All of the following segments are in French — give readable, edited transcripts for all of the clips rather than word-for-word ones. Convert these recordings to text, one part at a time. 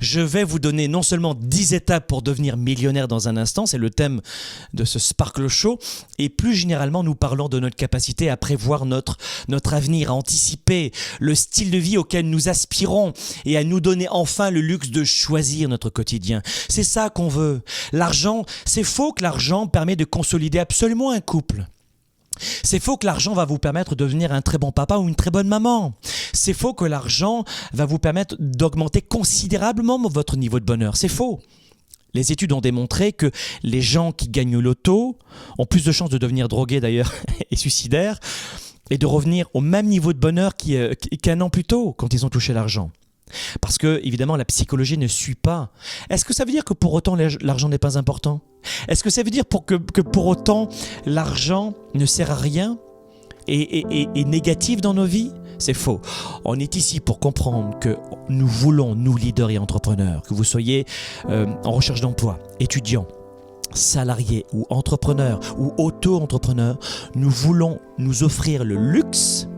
Je vais vous donner non seulement 10 étapes pour devenir millionnaire dans un instant, c'est le thème de ce Sparkle Show, et plus généralement nous parlons de notre capacité à prévoir notre avenir, à anticiper le style de vie auquel nous aspirons et à nous donner enfin le luxe de choisir notre quotidien. C'est ça qu'on veut. L'argent, c'est faux que l'argent permet de consolider absolument un couple. C'est faux que l'argent va vous permettre de devenir un très bon papa ou une très bonne maman. C'est faux que l'argent va vous permettre d'augmenter considérablement votre niveau de bonheur. C'est faux. Les études ont démontré que les gens qui gagnent au loto ont plus de chances de devenir drogués d'ailleurs et suicidaires et de revenir au même niveau de bonheur qu'un an plus tôt quand ils ont touché l'argent. Parce que, évidemment, la psychologie ne suit pas. Est-ce que ça veut dire que pour autant l'argent n'est pas important ? Est-ce que ça veut dire que pour autant l'argent ne sert à rien et est négatif dans nos vies ? C'est faux. On est ici pour comprendre que nous voulons, nous leaders et entrepreneurs, que vous soyez en recherche d'emploi, étudiants, salariés ou entrepreneurs ou auto-entrepreneurs, nous voulons nous offrir le luxe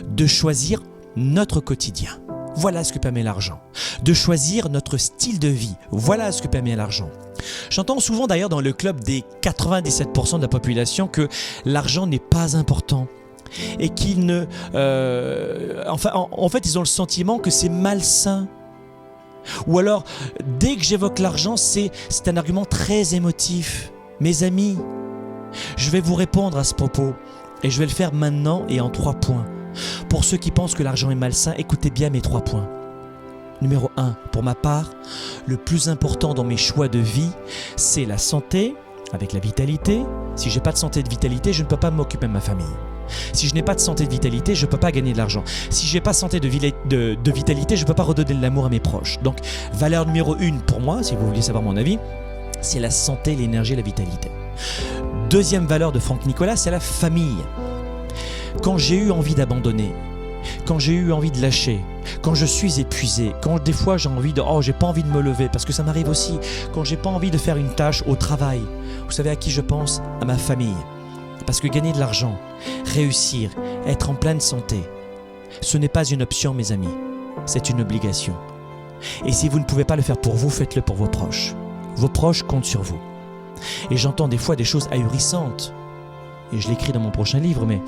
de choisir notre quotidien. Voilà ce que permet l'argent. De choisir notre style de vie. Voilà ce que permet l'argent. J'entends souvent d'ailleurs dans le club des 97% de la population que l'argent n'est pas important. Et qu'ils ne... en fait, ils ont le sentiment que c'est malsain. Ou alors, dès que j'évoque l'argent, c'est un argument très émotif. Mes amis, je vais vous répondre à ce propos. Et je vais le faire maintenant et en 3 points. Pour ceux qui pensent que l'argent est malsain, écoutez bien mes 3 points. Numéro 1, pour ma part, le plus important dans mes choix de vie, c'est la santé avec la vitalité. Si je n'ai pas de santé et de vitalité, je ne peux pas m'occuper de ma famille. Si je n'ai pas de santé et de vitalité, je ne peux pas gagner de l'argent. Si je n'ai pas de santé de vitalité, je ne peux pas redonner de l'amour à mes proches. Donc, valeur numéro 1 pour moi, si vous voulez savoir mon avis, c'est la santé, l'énergie et la vitalité. Deuxième valeur de Franck Nicolas, c'est la famille. Quand j'ai eu envie d'abandonner, quand j'ai eu envie de lâcher, quand je suis épuisé, quand des fois j'ai pas envie de me lever, parce que ça m'arrive aussi, quand j'ai pas envie de faire une tâche au travail, vous savez à qui je pense ? À ma famille. Parce que gagner de l'argent, réussir, être en pleine santé, ce n'est pas une option mes amis, c'est une obligation. Et si vous ne pouvez pas le faire pour vous, faites-le pour vos proches. Vos proches comptent sur vous. Et j'entends des fois des choses ahurissantes, et je l'écris dans mon prochain livre, mais...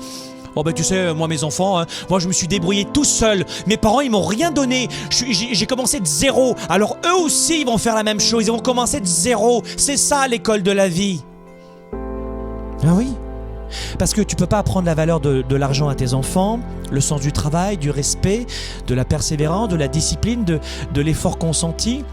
Oh ben tu sais, moi mes enfants, moi je me suis débrouillé tout seul. Mes parents ils m'ont rien donné. J'ai commencé de zéro. Alors eux aussi ils vont faire la même chose. Ils vont commencer de zéro. C'est ça l'école de la vie. Ah oui. Parce que tu peux pas apprendre la valeur de l'argent à tes enfants, le sens du travail, du respect, de la persévérance, de la discipline, de l'effort consenti.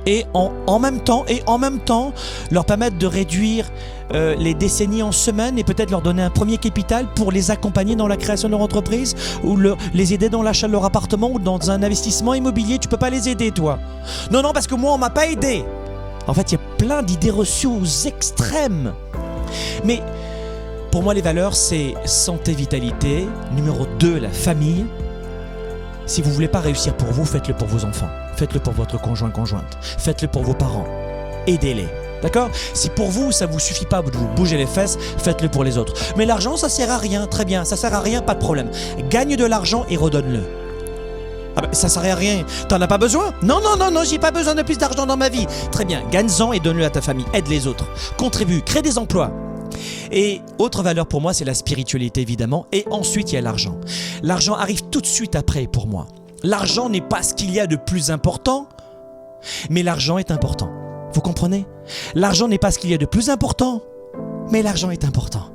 Et en même temps, leur permettre de réduire les décennies en semaines et peut-être leur donner un premier capital pour les accompagner dans la création de leur entreprise ou les aider dans l'achat de leur appartement ou dans un investissement immobilier. Tu peux pas les aider, toi. Non, parce que moi, on m'a pas aidé. En fait, il y a plein d'idées reçues aux extrêmes. Mais pour moi, les valeurs, c'est santé, vitalité. Numéro 2, la famille. Si vous voulez pas réussir pour vous, faites-le pour vos enfants. Faites-le pour votre conjointe. Faites-le pour vos parents. Aidez-les. D'accord ? Si pour vous, ça vous suffit pas de vous bouger les fesses, faites-le pour les autres. Mais l'argent, ça sert à rien. Très bien, ça sert à rien, pas de problème. Gagne de l'argent et redonne-le. Ah ben, ça sert à rien. T'en as pas besoin ? Non, j'ai pas besoin de plus d'argent dans ma vie. Très bien, gagne-en et donne-le à ta famille. Aide les autres. Contribue, crée des emplois. Et autre valeur pour moi, c'est la spiritualité évidemment. Et ensuite, il y a l'argent. L'argent arrive tout de suite après pour moi. L'argent n'est pas ce qu'il y a de plus important, mais l'argent est important. Vous comprenez ? L'argent n'est pas ce qu'il y a de plus important, mais l'argent est important.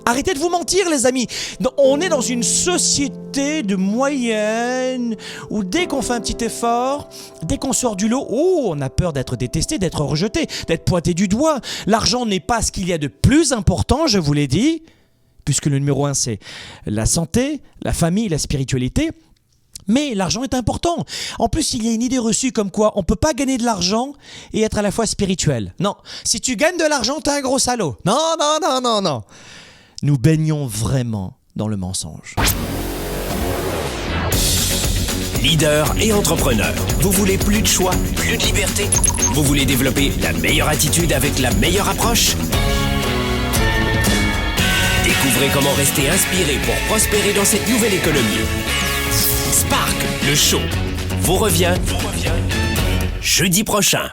Arrêtez de vous mentir, les amis. On est dans une société de moyenne où dès qu'on fait un petit effort, dès qu'on sort du lot, on a peur d'être détesté, d'être rejeté, d'être pointé du doigt. L'argent n'est pas ce qu'il y a de plus important, je vous l'ai dit, puisque le numéro 1, c'est la santé, la famille, la spiritualité. Mais l'argent est important. En plus, il y a une idée reçue comme quoi on ne peut pas gagner de l'argent et être à la fois spirituel. Non, si tu gagnes de l'argent, t'es un gros salaud. Non. Nous baignons vraiment dans le mensonge. Leader et entrepreneur, vous voulez plus de choix, plus de liberté ? Vous voulez développer la meilleure attitude avec la meilleure approche ? Découvrez comment rester inspiré pour prospérer dans cette nouvelle économie. Spark, le show, vous revient jeudi prochain.